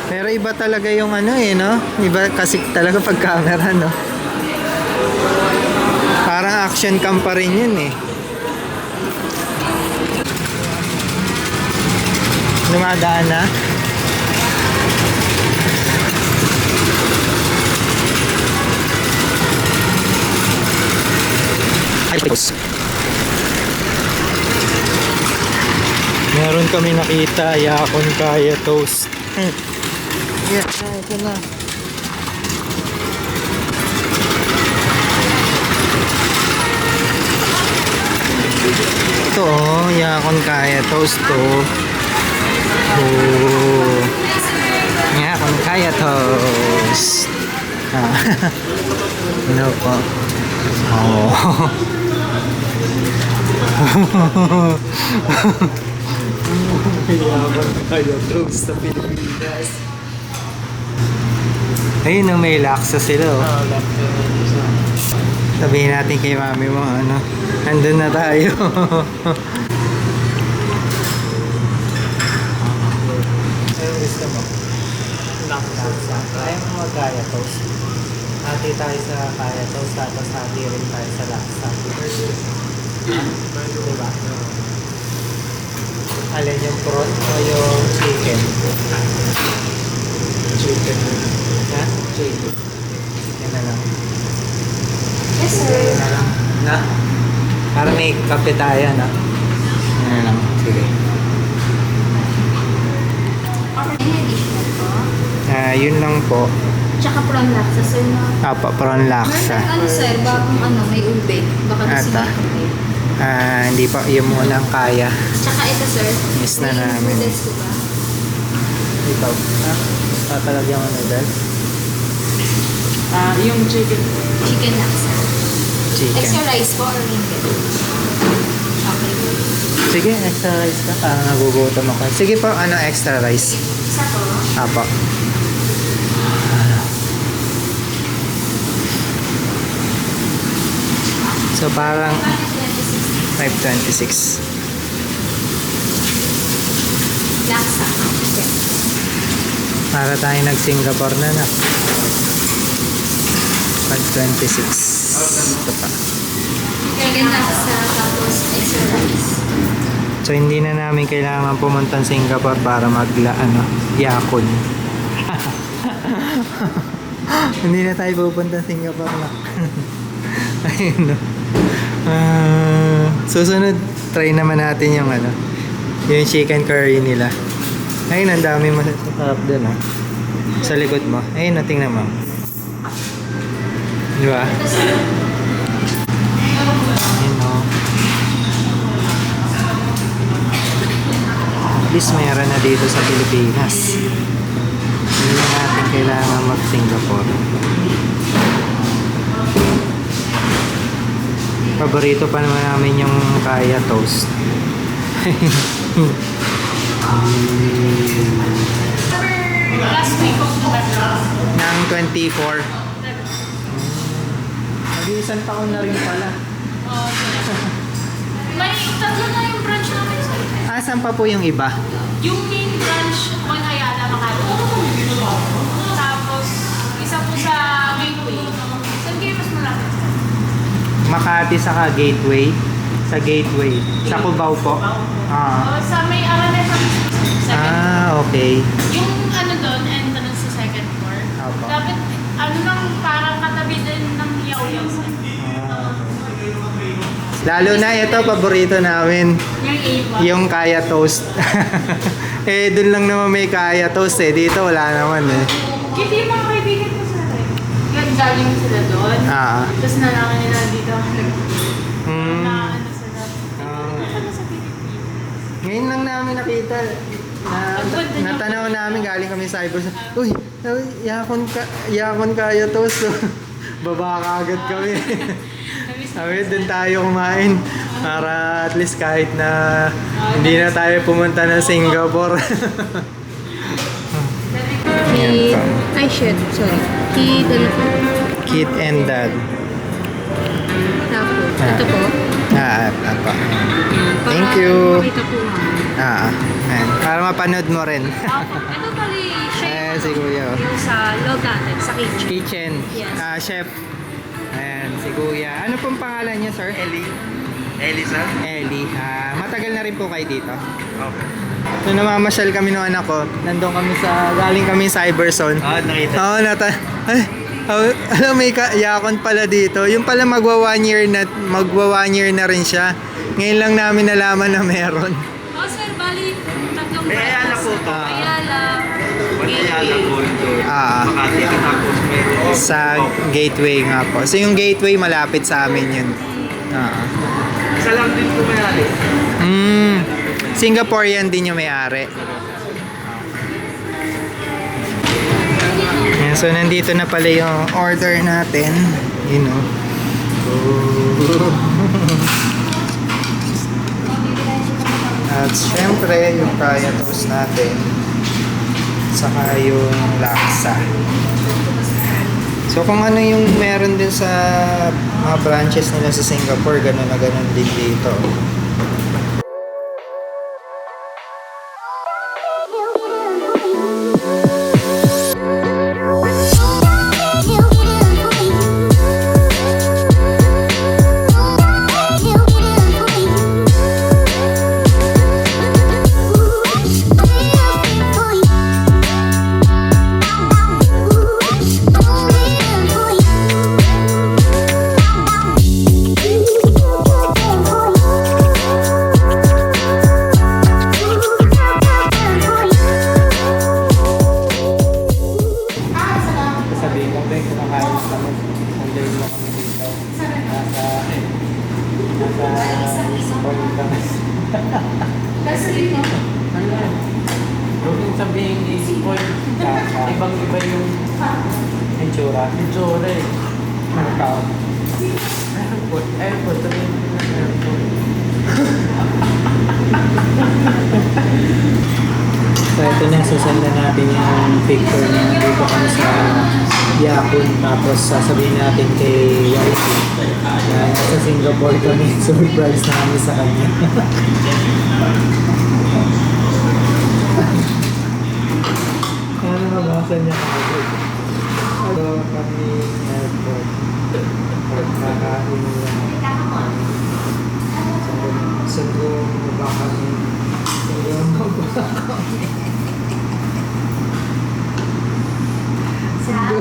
Pero iba talaga yung ano eh, no? Iba kasi talaga pag camera, no? Parang action cam pa rin yun eh. Lumadaan na. Meron kami nakita, Yakon Kaya Toast. Yeah, ito na. Ito oh, Yakon Kaya Toast to. Oh. Yakon Kaya Toast. Ano po? Oh. Yakon Kaya Toast sa Pilipinas. Ayun na, may laksa sila oh. Sabihin natin kay mami mo ano, andun na tayo. Anong gusto mo? Laksa. Ayaw mo mag-Kaya Toast. Hati tayo sa Kaya Toast, tapos hati rin tayo sa laksa. Diba? Alin yung prawn o yung chicken? Chicken. Ha? Chicken. Yan na lang. Yes, sir. Yan na lang. Na? Para may kape tayo, no? Yan na lang. Sige. Yun lang po. Tsaka prawn laksa, sir. Apa, prawn laksa. Meron ano, sir, bagong ano, may ube. Baka gusto Ata. niyo ube. Hindi pa, yun muna ang kaya. Tsaka ito, sir. Miss na may namin. noodles ko ba? Ito. Tatalagyan ko noodles. Yung chicken. Chicken laksa. Chicken. Extra rice po or hindi? Okay. Sige, extra rice ka. Nagugutom ako. Sige po, ano extra rice? Isa po. Apo. So parang 526. Laksa. Okay. Para tayo nag-Singapore na na. 526. Ito pa. Chicken laksa, tapos extra rice. So hindi na namin kailangan pumunta sa Singapore para Yakon. Hindi na tayo pupunta sa Singapore na. Ayun no. Susunod, try naman natin yung yung chicken curry nila. Ayun, ang dami masarap dun Sa likod mo. Ayun, tingnan mo. Di ba? Ayun o. At least meron na dito sa Pilipinas. Hindi na natin kailangan mag-Singapore. Paborito pa naman namin yung Kaya Toast. Last week of November. Nang 24. Mag-iisang taon na rin pala. May tatlo na yung branch namin sa Asan pa po yung iba? yung main branch on Ayala, Makati. Tapos, isa po sa Gateway. Saan kayo mas malapit? Makati saka Gateway. Sa Gateway. Sa Cubao po. Sa may Araneta second. Okay. Yung ano doon, entrance sa second floor. Opo. Dapat, ano nang parang katabi din ng Yaw-Yaw. Lalo na ito, paborito namin. Yung Ava. Yung Kaya Toast. Eh, dun lang naman may Kaya Toast eh. Dito wala naman eh. Kasi yung mga kaibigan ko sila rin. Nag-jogging sila doon. Tapos nalaman nila dito. Hmm. Na ano sila. Ano sa Pilipinas? Ngayon lang namin nakita. Natanaw namin galing kami sa Cyber. Uy, yakon Kaya Toast. Baba ka agad kami. Sabi, dun tayo kumain. Para at least kahit na hindi na tayo pumunta ng Singapore. Kid, ay shit, sorry. Kid, ano po? Kid and Dad. Tapos, ito po. Apa. Thank you. Makita po nga. Ayan. Para mapanood mo rin. Ito pali, chef. Si Kuya. Yung sa loob natin, sa kitchen. Kitchen. Yes. Chef. Ayan, si Kuya. Ano pong pangalan niya, sir? Eli, sir? Eli. Matagal na rin po kayo dito. Okay. Nung namamasyal kami nung anak ko, nandun kami galing kami sa Cyberzone. Nakita. Oo, alam, may yakon pala dito. Yung pala magwa 1 year na rin siya. Ngayon lang namin nalaman na meron. Oh, sir, bali, tatlong May Ayala po to. Ayala. Ayala po doon. Makati tapos meron. Sa Gateway nga po. So yung Gateway malapit sa amin yun. Isa lang din po mayari. Singaporean din yung may-ari. Ayan, so nandito na pala yung order natin. You know. At syempre yung Kaya Toast natin. Saka yung laksa. So kung ano yung meron din sa mga branches nila sa Singapore, ganun na ganun din dito. Sabihin ko, Ben, kumakain na kami. Andayin mo kami dito. Nasa point kami. Huwag sabihin easy point. Ibang-iba yung itsura. Itsura eh. Ano tao? Airport. Airport. Sabihin mo yung airport. So ito na, susend na natin yung picture na dito kami sa Yakun. Tapos sasabihin natin kay Wifey na nasa Singapore kami. Surprise namin sa kanya. Ano mabasa niya agad? Ano kami airport. Pagkakain lang. Sundo ba kami? Sundo ba kami? Sundo.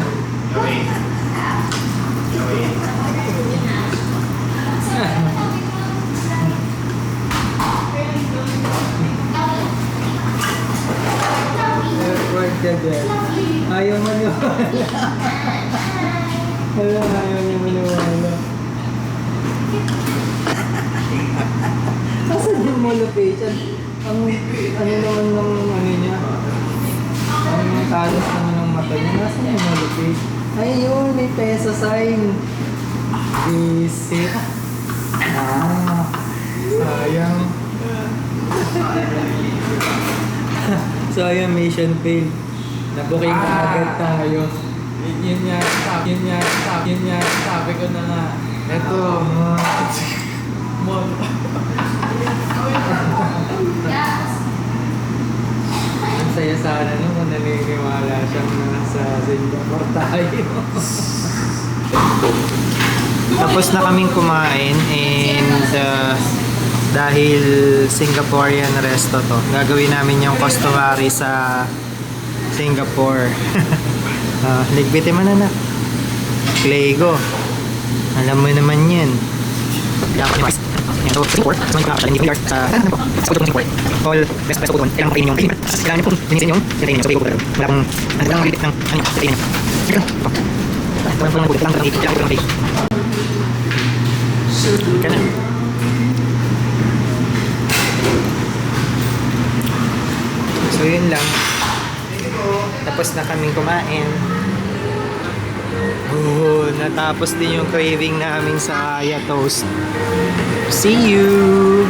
Airport ka dyan. Ayaw mo niyo. Ayaw niya Mall of Asian. Ang ano naman ng ano niya. Ang talos naman ng mata niya. Nasaan yung Mall of Asian? Ayun, may peso sign. Visit. Sayang. Sayang, mission failed. Nabuking na agad tayo. Yun nga, sabi ko na nga. Ito, mall. Ang saya sana nung kung naniniwala siyang nasa Singapore tayo. Tapos na kaming kumain and dahil Singaporean resto to, gagawin namin yung customary sa Singapore. Ligpitin mo na. Lego. Alam mo naman yan. Dapat yung rice. Yan to, Singapore. So, yung kapatid, hindi ko sa Singapore. All best best po. Kailangan kainin yung kailangan nyo pong linisin yung kainin nyo. So, wala pong malilit ng kainin nyo. Ito lang po lang po. Kailangan ko lang bake. Ka na. So, yun lang. Tapos na kaming kumain. Natapos din yung craving namin sa Aya Toast. See you!